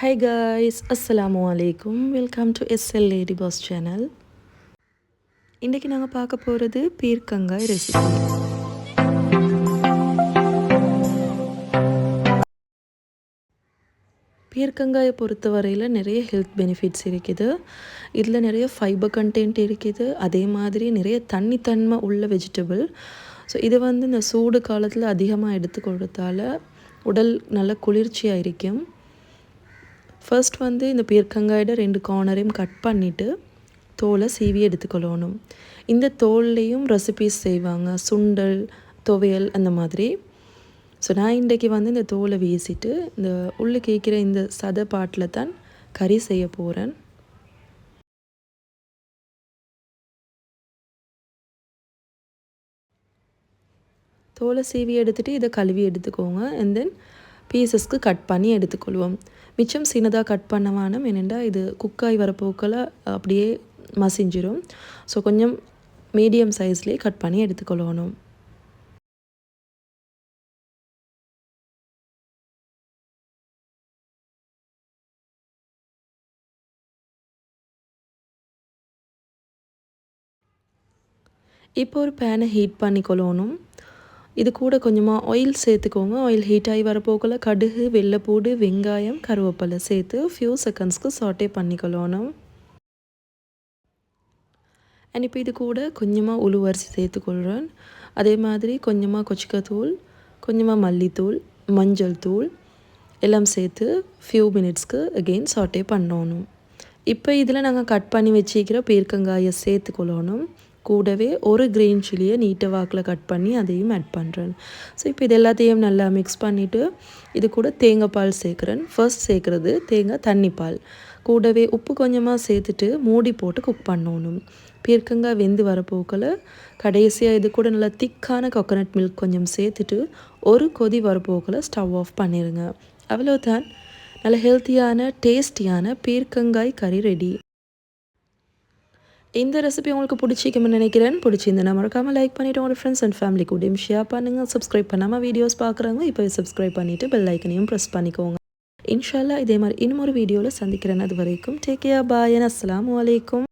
Hi guys, Assalamu alaikum. Welcome to SL Lady Boss channel. இன்றைக்கி நாங்கள் பார்க்க போகிறது பீர்க்கங்காய் ரெசிபி. பீர்க்கங்காயை பொறுத்தவரையில் நிறைய ஹெல்த் பெனிஃபிட்ஸ் இருக்குது. இதில் நிறைய ஃபைபர் கண்டென்ட் இருக்குது. அதே மாதிரி நிறைய தன்மை உள்ள வெஜிடபிள். ஸோ இதை இந்த சூடு காலத்தில் அதிகமாக எடுத்துக்கொடுத்தால உடல் நல்ல குளிர்ச்சியாக இருக்கும். ஃபர்ஸ்ட் இந்த பீர்க்கங்காயோட 2 கார்னரையும் கட் பண்ணிவிட்டு தோலை சீவி எடுத்துக்கொள்ளணும். இந்த தோல்லையும் ரெசிபீஸ் செய்வாங்க, சுண்டல், துவையல் அந்த மாதிரி. ஸோ நான் இன்றைக்கி இந்த தோலை வீசிட்டு இந்த உள்ளே கேட்குற இந்த சதை பாட்டில் தான் கறி செய்ய போகிறேன். தோலை சீவி எடுத்துகிட்டு இதை கழுவி எடுத்துக்கோங்க. அண்ட் தென் பீசஸ்க்கு கட் பண்ணி எடுத்துக்கொள்வோம். மிச்சம் சின்னதாக கட் பண்ண வேணும், ஏனெண்டா இது குக்காய் வரப்போக்கில் அப்படியே மசிஞ்சிரும். ஸோ கொஞ்சம் மீடியம் சைஸ்லேயே கட் பண்ணி எடுத்துக்கொள்ளணும். இப்போ ஒரு பேனை ஹீட் பண்ணிக்கொள்ளணும். இது கூட கொஞ்சமாக ஆயில் சேர்த்துக்கோங்க. ஆயில் ஹீட் ஆகி வரப்போக்கில் கடுகு, வெள்ளைப்பூடு, வெங்காயம், கருவேப்பிலை சேர்த்து ஃபியூ செகண்ட்ஸ்க்கு சாட்டே பண்ணிக்கொள்ளணும். அண்ட் இப்போ இது கூட கொஞ்சமாக உளுவரிசி சேர்த்துக்கொள்கிறேன். அதே மாதிரி கொஞ்சமாக கொச்சிக்கத்தூள், கொஞ்சமாக மல்லித்தூள், மஞ்சள் தூள் எல்லாம் சேர்த்து ஃபியூ மினிட்ஸ்க்கு அகெயின் சாட்டே பண்ணணும். இப்போ இதில் நாங்கள் கட் பண்ணி வச்சுக்கிற பீர்க்கங்காயை சேர்த்துக்கொள்ளணும். கூடவே ஒரு க்ரீன் சில்லியை நீட்ட வாக்கில் கட் பண்ணி அதையும் ஆட் பண்ணுறேன். ஸோ இப்போ இது எல்லாத்தையும் நல்லா மிக்ஸ் பண்ணிவிட்டு இது கூட தேங்காய் பால் சேர்க்குறேன். ஃபர்ஸ்ட் சேர்க்குறது தேங்காய் தண்ணி பால். கூடவே உப்பு கொஞ்சமாக சேர்த்துட்டு மூடி போட்டு குக் பண்ணணும். பீர்க்கங்காய் வெந்து வரப்போக்கில் கடைசியாக இது கூட நல்லா திக்கான கோகோனட் மில்க் கொஞ்சம் சேர்த்துட்டு ஒரு கொதி வரப்போக்கில் ஸ்டவ் ஆஃப் பண்ணிடுங்க. அவ்வளோதான், நல்ல ஹெல்த்தியான டேஸ்டியான பீர்க்கங்காய் கறி ரெடி. இந்த ரெசிபி உங்களுக்கு பிடிச்சிக்கும்னு நினைக்கிறேன். பிடிச்சிருந்தா மறக்காமல் லைக் பண்ணிவிட்டு உங்களோட ஃப்ரெண்ட்ஸ் அண்ட் ஃபேமிலி கூடயும் ஷேர் பண்ணுங்கள். சப்ஸ்கிரைப் பண்ணாமல் வீடியோஸ் பார்க்குறவங்க இப்போ சப்ஸ்கிரைப் பண்ணிவிட்டு பெல் ஐக்கனையும் ப்ரெஸ் பண்ணிக்கோங்க. இன்ஷா அல்லாஹ் இதே மாதிரி இன்னொரு வீடியோவில் சந்திக்கிறேன். அது வரைக்கும் டேக் கேர், பாய், அஸ்ஸலாமு அலைக்கும்.